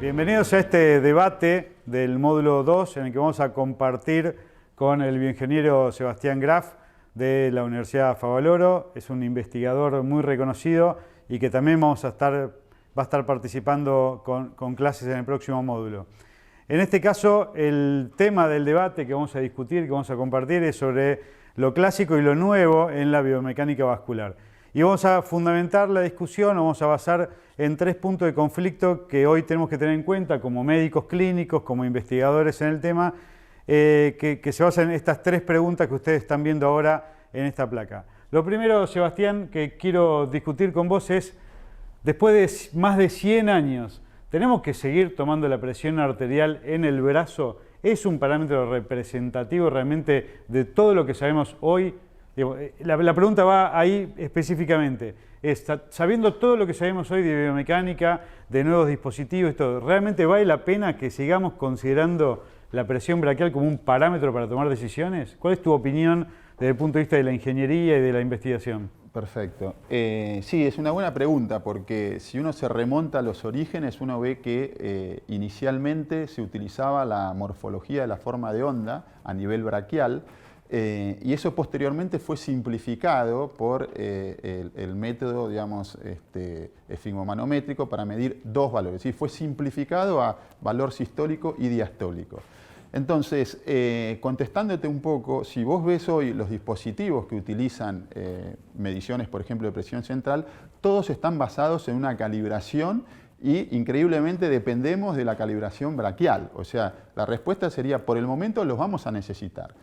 Bienvenidos a este debate del módulo 2 en el que vamos a compartir con el bioingeniero Sebastián Graf de la Universidad Favaloro. Es un investigador muy reconocido y que también va a estar participando con clases en el próximo módulo. En este caso, el tema del debate que vamos a discutir, que vamos a compartir, es sobre lo clásico y lo nuevo en la biomecánica vascular. Y vamos a fundamentar la discusión, vamos a basar en 3 puntos de conflicto que hoy tenemos que tener en cuenta como médicos clínicos, como investigadores en el tema, que se basan en estas 3 preguntas que ustedes están viendo ahora en esta placa. Lo primero, Sebastián, que quiero discutir con vos es, después de más de 100 años, ¿tenemos que seguir tomando la presión arterial en el brazo? ¿Es un parámetro representativo realmente de todo lo que sabemos hoy? La pregunta va ahí específicamente. Sabiendo todo lo que sabemos hoy de biomecánica, de nuevos dispositivos y todo, ¿realmente vale la pena que sigamos considerando la presión braquial como un parámetro para tomar decisiones? ¿Cuál es tu opinión desde el punto de vista de la ingeniería y de la investigación? Perfecto. Sí, es una buena pregunta porque si uno se remonta a los orígenes, uno ve que inicialmente se utilizaba la morfología de la forma de onda a nivel braquial. Y eso posteriormente fue simplificado por el método, digamos, esfigmomanométrico para medir 2 valores. ¿Sí? Fue simplificado a valor sistólico y diastólico. Entonces, contestándote un poco, si vos ves hoy los dispositivos que utilizan mediciones, por ejemplo, de presión central, todos están basados en una calibración y increíblemente dependemos de la calibración braquial. O sea, la respuesta sería, por el momento los vamos a necesitar.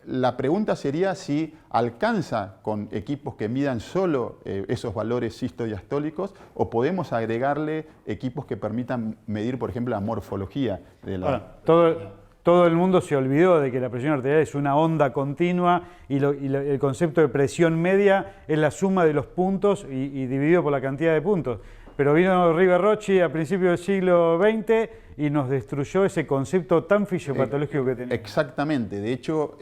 La pregunta sería si alcanza con equipos que midan solo esos valores sistodiastólicos o podemos agregarle equipos que permitan medir, por ejemplo, la morfología de la... Todo el mundo se olvidó de que la presión arterial es una onda continua y el concepto de presión media es la suma de los puntos y dividido por la cantidad de puntos. Pero vino River Rocci a principios del siglo XX y nos destruyó ese concepto tan fisiopatológico que tenemos. Exactamente. De hecho,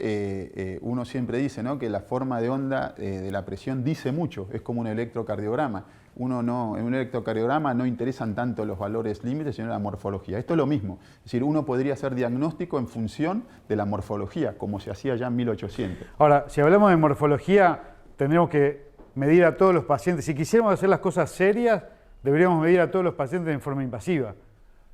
uno siempre dice, ¿no?, que la forma de onda de la presión dice mucho. Es como un electrocardiograma. En un electrocardiograma no interesan tanto los valores límites, sino la morfología. Esto es lo mismo. Es decir, uno podría hacer diagnóstico en función de la morfología, como se hacía ya en 1800. Ahora, si hablamos de morfología, tendríamos que medir a todos los pacientes. Si quisiéramos hacer las cosas serias, deberíamos medir a todos los pacientes en forma invasiva,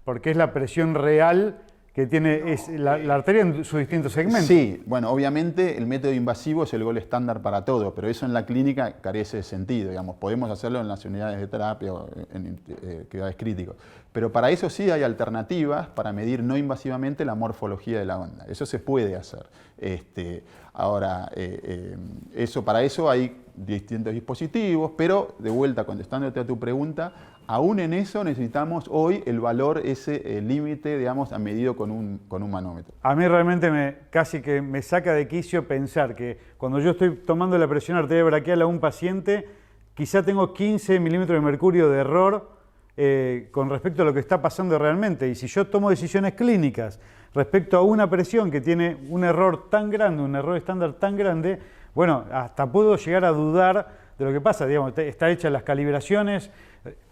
porque es la presión real que tiene la arteria en sus distintos segmentos. Sí, bueno, obviamente el método invasivo es el gol estándar para todo, pero eso en la clínica carece de sentido, digamos. Podemos hacerlo en las unidades de terapia o en cuidados críticos. Pero para eso sí hay alternativas para medir no invasivamente la morfología de la onda. Eso se puede hacer. Ahora, para eso hay distintos dispositivos, pero de vuelta, contestándote a tu pregunta, aún en eso necesitamos hoy el valor, ese límite, digamos, medido con un manómetro. A mí realmente casi que me saca de quicio pensar que cuando yo estoy tomando la presión arterial braquial a un paciente, quizá tengo 15 milímetros de mercurio de error con respecto a lo que está pasando realmente. Y si yo tomo decisiones clínicas respecto a una presión que tiene un error tan grande, un error estándar tan grande, bueno, hasta puedo llegar a dudar de lo que pasa. Digamos, está hecha las calibraciones,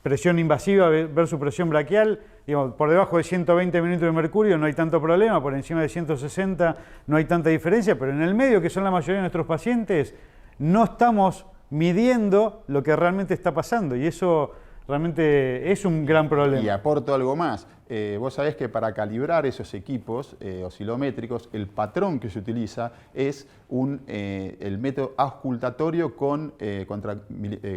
presión invasiva versus presión braquial, digamos, por debajo de 120 milímetros de mercurio no hay tanto problema, por encima de 160 no hay tanta diferencia, pero en el medio, que son la mayoría de nuestros pacientes, no estamos midiendo lo que realmente está pasando y eso realmente es un gran problema. Y aporto algo más. Vos sabés que para calibrar esos equipos oscilométricos, el patrón que se utiliza es el método auscultatorio contra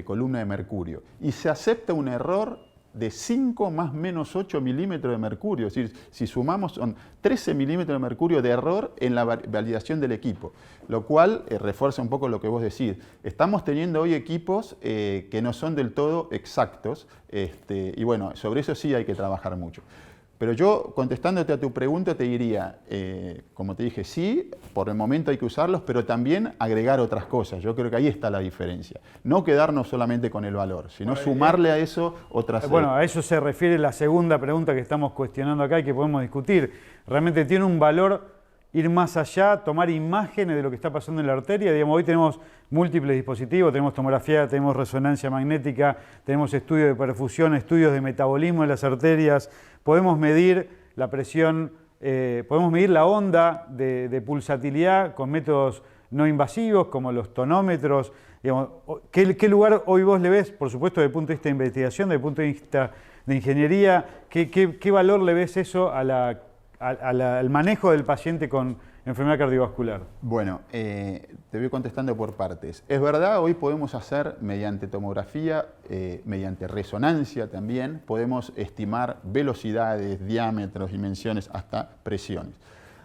columna de mercurio. Y se acepta un error de 5 más menos 8 milímetros de mercurio. Es decir, si sumamos son 13 milímetros de mercurio de error en la validación del equipo. Lo cual refuerza un poco lo que vos decís. Estamos teniendo hoy equipos que no son del todo exactos. Y bueno, sobre eso sí hay que trabajar mucho. Pero yo, contestándote a tu pregunta, te diría, como te dije, sí, por el momento hay que usarlos, pero también agregar otras cosas. Yo creo que ahí está la diferencia. No quedarnos solamente con el valor, sino sumarle a eso otras... Bueno, a eso se refiere la segunda pregunta que estamos cuestionando acá y que podemos discutir. ¿Realmente tiene un valor ir más allá, tomar imágenes de lo que está pasando en la arteria. Digamos, hoy tenemos múltiples dispositivos, tenemos tomografía, tenemos resonancia magnética, tenemos estudios de perfusión, estudios de metabolismo de las arterias, podemos medir la presión, podemos medir la onda de pulsatilidad con métodos no invasivos como los tonómetros. Digamos, ¿qué lugar hoy vos le ves, por supuesto, desde el punto de vista de investigación, desde el punto de vista de ingeniería? ¿Qué valor le ves eso al manejo del paciente con enfermedad cardiovascular? Bueno, te voy contestando por partes. Es verdad, hoy podemos hacer mediante tomografía, mediante resonancia también, podemos estimar velocidades, diámetros, dimensiones, hasta presiones.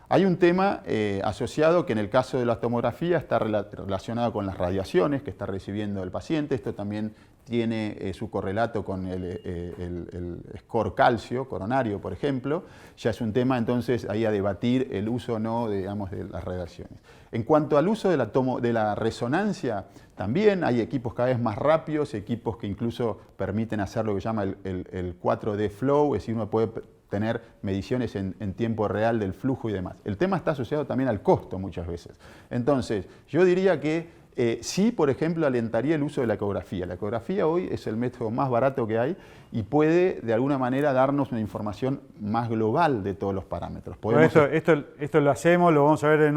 Hay un tema asociado que en el caso de la tomografía está relacionado con las radiaciones que está recibiendo el paciente. Esto también tiene su correlato con el score calcio coronario, por ejemplo. Ya es un tema entonces ahí a debatir el uso o no, digamos, de las radiaciones. En cuanto al uso de la resonancia, también hay equipos cada vez más rápidos, equipos que incluso permiten hacer lo que se llama el 4D flow, es decir, uno puede tener mediciones en tiempo real del flujo y demás. El tema está asociado también al costo muchas veces. Entonces, yo diría que sí, por ejemplo, alentaría el uso de la ecografía. La ecografía hoy es el método más barato que hay y puede, de alguna manera, darnos una información más global de todos los parámetros. Esto lo hacemos, lo vamos a ver en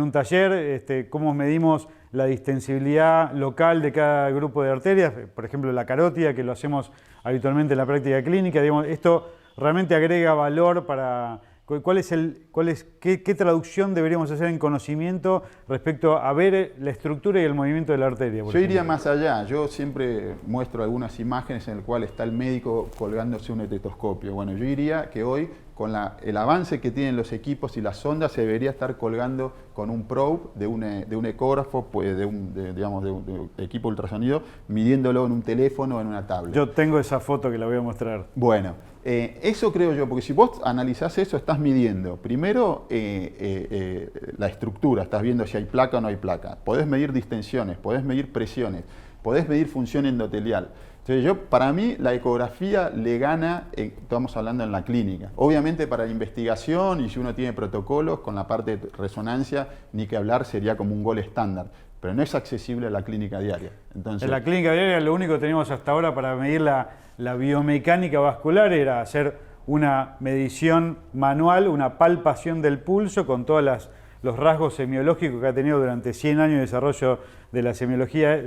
un taller, cómo medimos la distensibilidad local de cada grupo de arterias, por ejemplo, la carótida, que lo hacemos habitualmente en la práctica clínica. Digamos, esto realmente agrega valor para... ¿Qué traducción deberíamos hacer en conocimiento respecto a ver la estructura y el movimiento de la arteria? Yo iría más allá. Yo siempre muestro algunas imágenes en las cuales está el médico colgándose un estetoscopio. Bueno, yo diría que hoy, con el avance que tienen los equipos y las sondas, se debería estar colgando con un probe de un ecógrafo, pues de un equipo ultrasonido, midiéndolo en un teléfono o en una tablet. Yo tengo esa foto que la voy a mostrar. Bueno, eso creo yo, porque si vos analizás eso, estás midiendo primero la estructura, estás viendo si hay placa o no hay placa. Podés medir distensiones, podés medir presiones, podés medir función endotelial. Entonces para mí la ecografía le gana, estamos hablando en la clínica. Obviamente para la investigación y si uno tiene protocolos con la parte de resonancia, ni que hablar, sería como un gol estándar. Pero no es accesible a la clínica diaria. Entonces, en la clínica diaria lo único que teníamos hasta ahora para medir la biomecánica vascular era hacer una medición manual, una palpación del pulso con todos los rasgos semiológicos que ha tenido durante 100 años de desarrollo de la semiología,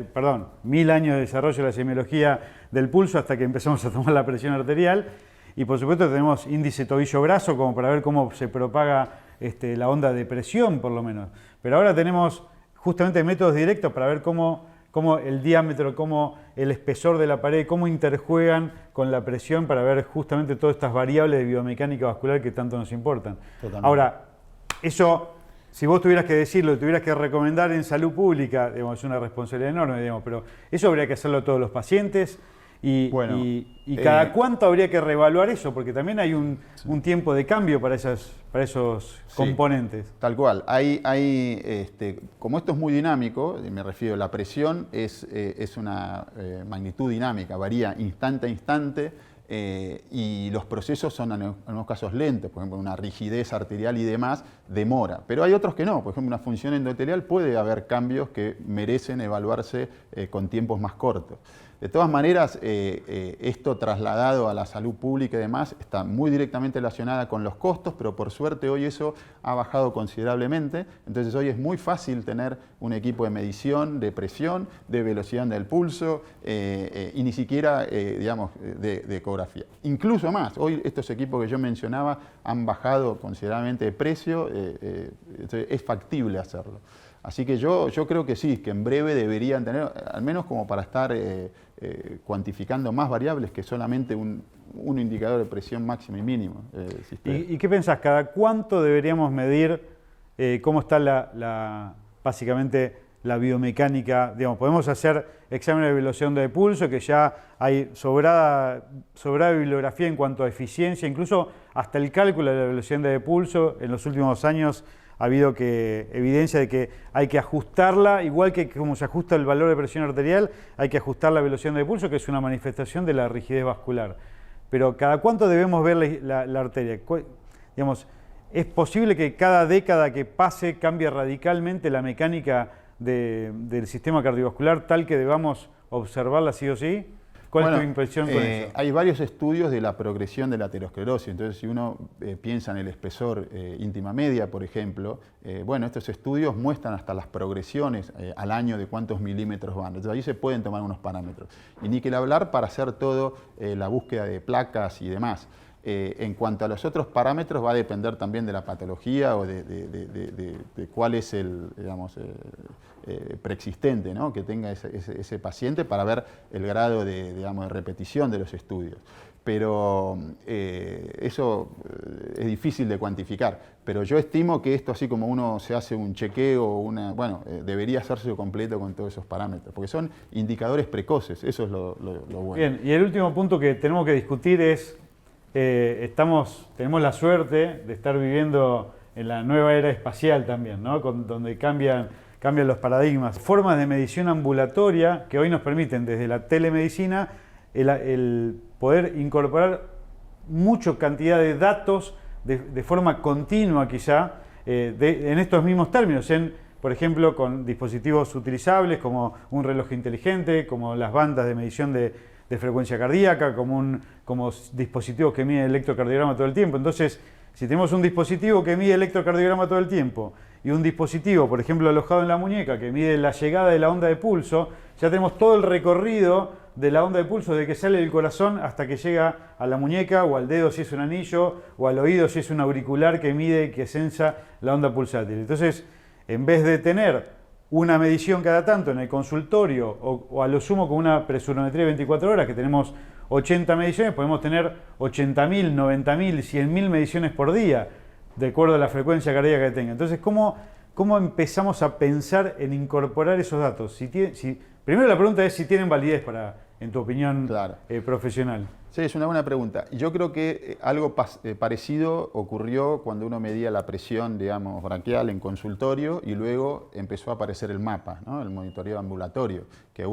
1000 años de desarrollo de la semiología del pulso hasta que empezamos a tomar la presión arterial. Y por supuesto tenemos índice tobillo-brazo como para ver cómo se propaga la onda de presión por lo menos. Pero ahora tenemos justamente métodos directos para ver cómo el diámetro, cómo el espesor de la pared, cómo interjuegan con la presión para ver justamente todas estas variables de biomecánica vascular que tanto nos importan. Totalmente. Ahora, eso, si vos tuvieras que decirlo, tuvieras que recomendar en salud pública, digamos, es una responsabilidad enorme, digamos, pero eso habría que hacerlo a todos los pacientes. Y cada cuánto habría que reevaluar eso, porque también hay un tiempo de cambio para esos componentes. Tal cual. Como esto es muy dinámico, me refiero, la presión es una magnitud dinámica, varía instante a instante y los procesos son en algunos casos lentos, por ejemplo, una rigidez arterial y demás demora. Pero hay otros que no, por ejemplo, una función endotelial puede haber cambios que merecen evaluarse con tiempos más cortos. De todas maneras, esto trasladado a la salud pública y demás está muy directamente relacionada con los costos, pero por suerte hoy eso ha bajado considerablemente. Entonces hoy es muy fácil tener un equipo de medición, de presión, de velocidad del pulso y ni siquiera, de ecografía. Incluso más, hoy estos equipos que yo mencionaba han bajado considerablemente de precio, entonces es factible hacerlo. Así que yo creo que sí, que en breve deberían tener, al menos como para estar cuantificando más variables que solamente un indicador de presión máxima y mínimo. ¿Y qué pensás? ¿Cada cuánto deberíamos medir cómo está básicamente la biomecánica? Digamos, podemos hacer exámenes de velocidad de pulso, que ya hay sobrada bibliografía en cuanto a eficiencia, incluso hasta el cálculo de la velocidad de pulso en los últimos años ha habido evidencia de que hay que ajustarla, igual que como se ajusta el valor de presión arterial, hay que ajustar la velocidad de pulso, que es una manifestación de la rigidez vascular. Pero ¿cada cuánto debemos ver la arteria? Digamos, ¿Es posible que cada década que pase cambie radicalmente la mecánica del sistema cardiovascular tal que debamos observarla sí o sí? ¿Cuál es tu impresión con eso? Hay varios estudios de la progresión de la aterosclerosis. Entonces, si uno piensa en el espesor íntima media, por ejemplo, bueno, estos estudios muestran hasta las progresiones al año de cuántos milímetros van. Entonces, ahí se pueden tomar unos parámetros. Y ni que hablar para hacer todo la búsqueda de placas y demás. En cuanto a los otros parámetros, va a depender también de la patología o de cuál es el, digamos, preexistente, ¿no?, que tenga ese paciente para ver el grado digamos, de repetición de los estudios. Pero eso es difícil de cuantificar. Pero yo estimo que esto, así como uno se hace un chequeo, debería hacerse completo con todos esos parámetros, porque son indicadores precoces, eso es lo bueno. Bien, y el último punto que tenemos que discutir es, tenemos la suerte de estar viviendo en la nueva era espacial también, ¿no?, donde cambian los paradigmas. Formas de medición ambulatoria que hoy nos permiten desde la telemedicina el poder incorporar mucha cantidad de datos de forma continua quizá, en estos mismos términos, por ejemplo, con dispositivos utilizables como un reloj inteligente, como las bandas de medición de frecuencia cardíaca, como dispositivos que miden el electrocardiograma todo el tiempo. Entonces, si tenemos un dispositivo que mide el electrocardiograma todo el tiempo y un dispositivo, por ejemplo, alojado en la muñeca, que mide la llegada de la onda de pulso, ya tenemos todo el recorrido de la onda de pulso desde que sale del corazón hasta que llega a la muñeca o al dedo si es un anillo o al oído si es un auricular que mide, que sensa la onda pulsátil. Entonces, en vez de tener una medición cada tanto en el consultorio o a lo sumo con una presurometría de 24 horas, que tenemos 80 mediciones, podemos tener 80.000, 90.000, 100.000 mediciones por día, de acuerdo a la frecuencia cardíaca que tenga. Entonces, ¿cómo empezamos a pensar en incorporar esos datos? Primero la pregunta es si tienen validez en tu opinión, claro, profesional. Sí, es una buena pregunta. Yo creo que algo parecido ocurrió cuando uno medía la presión, digamos, braquial en consultorio y luego empezó a aparecer el mapa, ¿no?, el monitoreo ambulatorio, que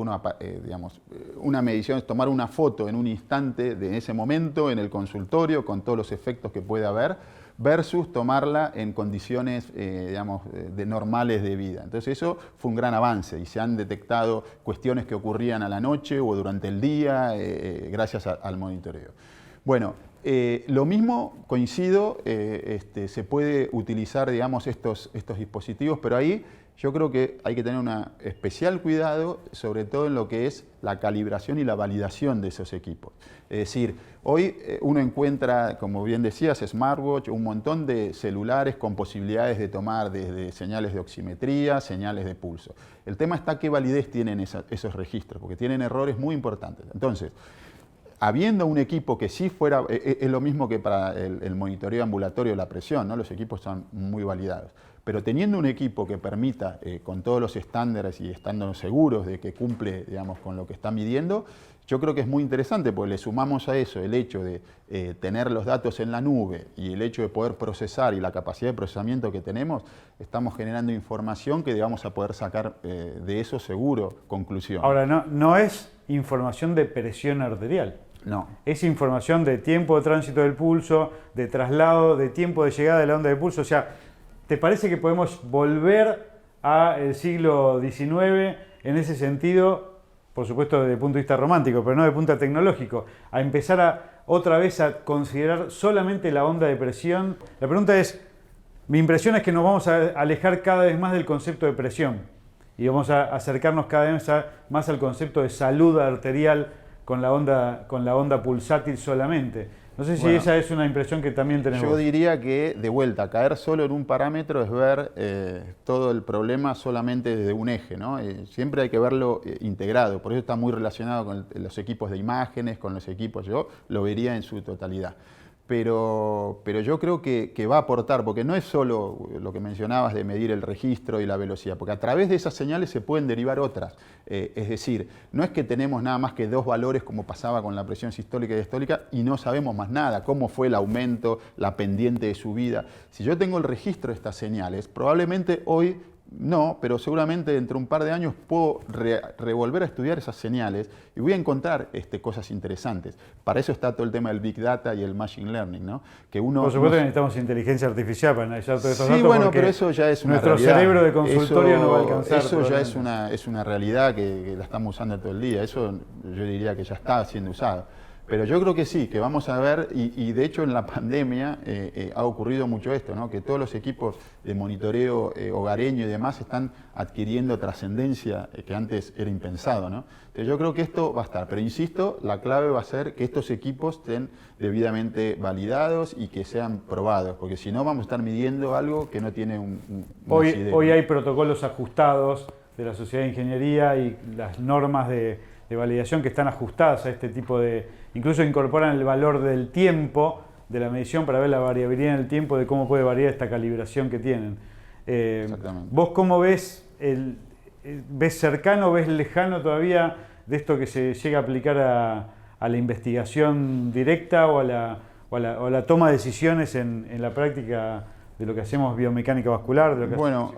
digamos, una medición es tomar una foto en un instante de ese momento en el consultorio con todos los efectos que puede haber, versus tomarla en condiciones, digamos, normales de vida. Entonces eso fue un gran avance y se han detectado cuestiones que ocurrían a la noche o durante el día gracias al monitoreo. Bueno, lo mismo, coincido, se puede utilizar, digamos, estos dispositivos, pero ahí yo creo que hay que tener un especial cuidado, sobre todo en lo que es la calibración y la validación de esos equipos. Es decir, hoy uno encuentra, como bien decías, smartwatch, un montón de celulares con posibilidades de tomar desde señales de oximetría, señales de pulso. El tema está qué validez tienen esos registros, porque tienen errores muy importantes. Entonces, habiendo un equipo que sí fuera, es lo mismo que para el monitoreo ambulatorio de la presión, ¿no?, los equipos son muy validados. Pero teniendo un equipo que permita, con todos los estándares y estando seguros de que cumple, digamos, con lo que está midiendo, yo creo que es muy interesante, porque le sumamos a eso el hecho de tener los datos en la nube y el hecho de poder procesar y la capacidad de procesamiento que tenemos, estamos generando información que vamos a poder sacar de eso seguro conclusión. Ahora, no es información de presión arterial. No. Es información de tiempo de tránsito del pulso, de traslado, de tiempo de llegada de la onda de pulso. O sea, ¿te parece que podemos volver al siglo XIX en ese sentido, por supuesto desde el punto de vista romántico, pero no desde el punto tecnológico, a empezar otra vez a considerar solamente la onda de presión? La pregunta es, mi impresión es que nos vamos a alejar cada vez más del concepto de presión y vamos a acercarnos cada vez más al concepto de salud arterial con la onda pulsátil solamente. No sé si esa es una impresión que también tenemos. Yo diría que, de vuelta, caer solo en un parámetro es ver todo el problema solamente desde un eje, ¿no? Siempre hay que verlo integrado, por eso está muy relacionado con los equipos de imágenes, con los equipos, yo lo vería en su totalidad. Pero yo creo que va a aportar, porque no es solo lo que mencionabas de medir el registro y la velocidad, porque a través de esas señales se pueden derivar otras. Es decir, no es que tenemos nada más que dos valores como pasaba con la presión sistólica y diastólica y no sabemos más nada, cómo fue el aumento, la pendiente de subida. Si yo tengo el registro de estas señales, probablemente hoy No, pero seguramente dentro de un par de años puedo revolver a estudiar esas señales y voy a encontrar cosas interesantes. Para eso está todo el tema del Big Data y el Machine Learning, ¿no? Que uno, por supuesto que necesitamos inteligencia artificial para analizar todos estos datos. Sí, bueno, pero eso ya es una nuestro realidad. Cerebro de consultorio eso, no va a alcanzar. Eso ya es una realidad que la estamos usando todo el día. Eso yo diría que ya está siendo usado. Pero yo creo que sí, que vamos a ver, y de hecho en la pandemia ha ocurrido mucho esto, ¿no? Que todos los equipos de monitoreo hogareño y demás están adquiriendo trascendencia que antes era impensado, ¿no? Entonces yo creo que esto va a estar, pero insisto, la clave va a ser que estos equipos estén debidamente validados y que sean probados, porque si no vamos a estar midiendo algo que no tiene un hoy hay protocolos ajustados de la Sociedad de Ingeniería y las normas de validación que están ajustadas a este tipo de... Incluso incorporan el valor del tiempo de la medición para ver la variabilidad en el tiempo de cómo puede variar esta calibración que tienen. ¿Vos cómo ves, ves cercano, ves lejano todavía de esto que se llega a aplicar a la investigación directa o a la toma de decisiones en la práctica de lo que hacemos biomecánica vascular? De lo que bueno,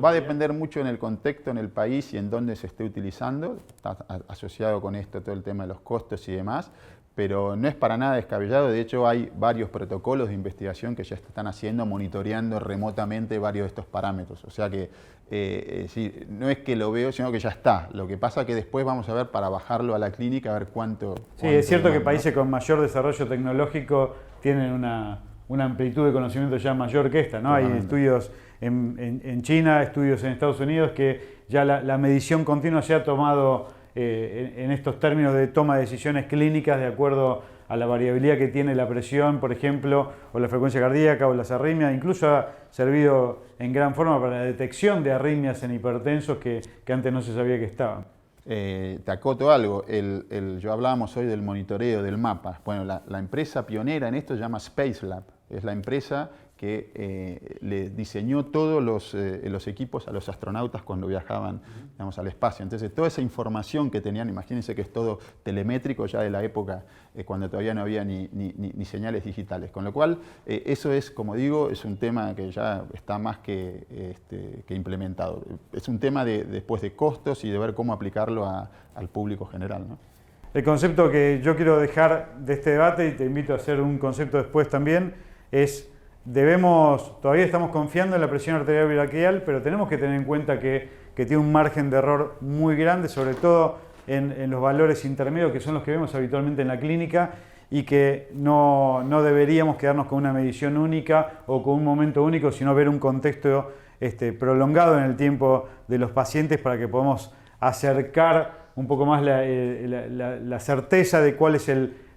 va a depender mucho en el contexto, en el país y en dónde se esté utilizando. Está asociado con esto todo el tema de los costos y demás, pero no es para nada descabellado. De hecho, hay varios protocolos de investigación que ya se están haciendo, monitoreando remotamente varios de estos parámetros. O sea que sí, no es que lo veo, sino que ya está. Lo que pasa es que después vamos a ver para bajarlo a la clínica, a ver cuánto... Sí, es cierto que países con mayor desarrollo tecnológico tienen una amplitud de conocimiento ya mayor que esta, ¿no? Hay estudios en China, estudios en Estados Unidos que ya la medición continua se ha tomado en estos términos de toma de decisiones clínicas de acuerdo a la variabilidad que tiene la presión, por ejemplo, o la frecuencia cardíaca o las arritmias. Incluso ha servido en gran forma para la detección de arritmias en hipertensos que antes no se sabía que estaban. Te acoto algo, yo hablábamos hoy del monitoreo, del mapa. Bueno, la empresa pionera en esto se llama Spacelab, es la empresa que le diseñó todos los equipos a los astronautas cuando viajaban, digamos, al espacio. Entonces, toda esa información que tenían, imagínense que es todo telemétrico ya de la época cuando todavía no había ni señales digitales. Con lo cual, eso es, como digo, es un tema que ya está más que implementado. Es un tema después de costos y de ver cómo aplicarlo al público general, ¿no? El concepto que yo quiero dejar de este debate, y te invito a hacer un concepto después también, es todavía estamos confiando en la presión arterial braquial, pero tenemos que tener en cuenta que tiene un margen de error muy grande, sobre todo en los valores intermedios, que son los que vemos habitualmente en la clínica, y que no deberíamos quedarnos con una medición única o con un momento único, sino ver un contexto prolongado en el tiempo de los pacientes para que podamos acercar un poco más la certeza de cuáles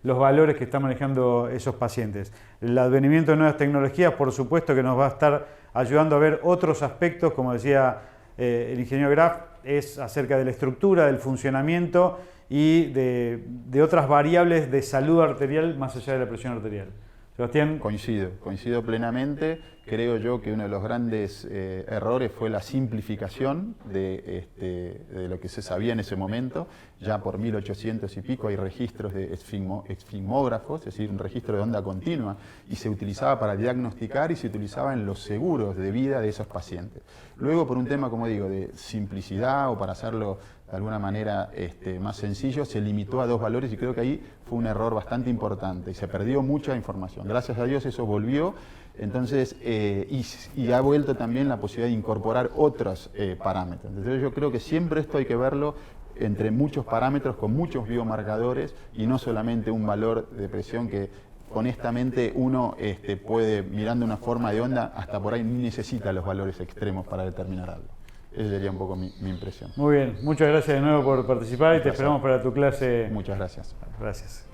los valores que están manejando esos pacientes. El advenimiento de nuevas tecnologías, por supuesto, que nos va a estar ayudando a ver otros aspectos, como decía el ingeniero Graf, es acerca de la estructura, del funcionamiento y de otras variables de salud arterial más allá de la presión arterial. Sebastián. Coincido plenamente. Creo yo que uno de los grandes errores fue la simplificación de lo que se sabía en ese momento. Ya por 1800 y pico hay registros de esfigmógrafos, es decir, un registro de onda continua, y se utilizaba para diagnosticar y se utilizaba en los seguros de vida de esos pacientes. Luego, por un tema, como digo, de simplicidad o para hacerlo de alguna manera más sencillo, se limitó a 2 valores y creo que ahí fue un error bastante importante y se perdió mucha información. Gracias a Dios eso volvió. Entonces, y ha vuelto también la posibilidad de incorporar otros parámetros. Entonces yo creo que siempre esto hay que verlo entre muchos parámetros, con muchos biomarcadores y no solamente un valor de presión que honestamente uno puede, mirando una forma de onda, hasta por ahí ni necesita los valores extremos para determinar algo. Esa sería un poco mi impresión. Muy bien, muchas gracias de nuevo por participar y te esperamos para tu clase. Muchas gracias. Gracias.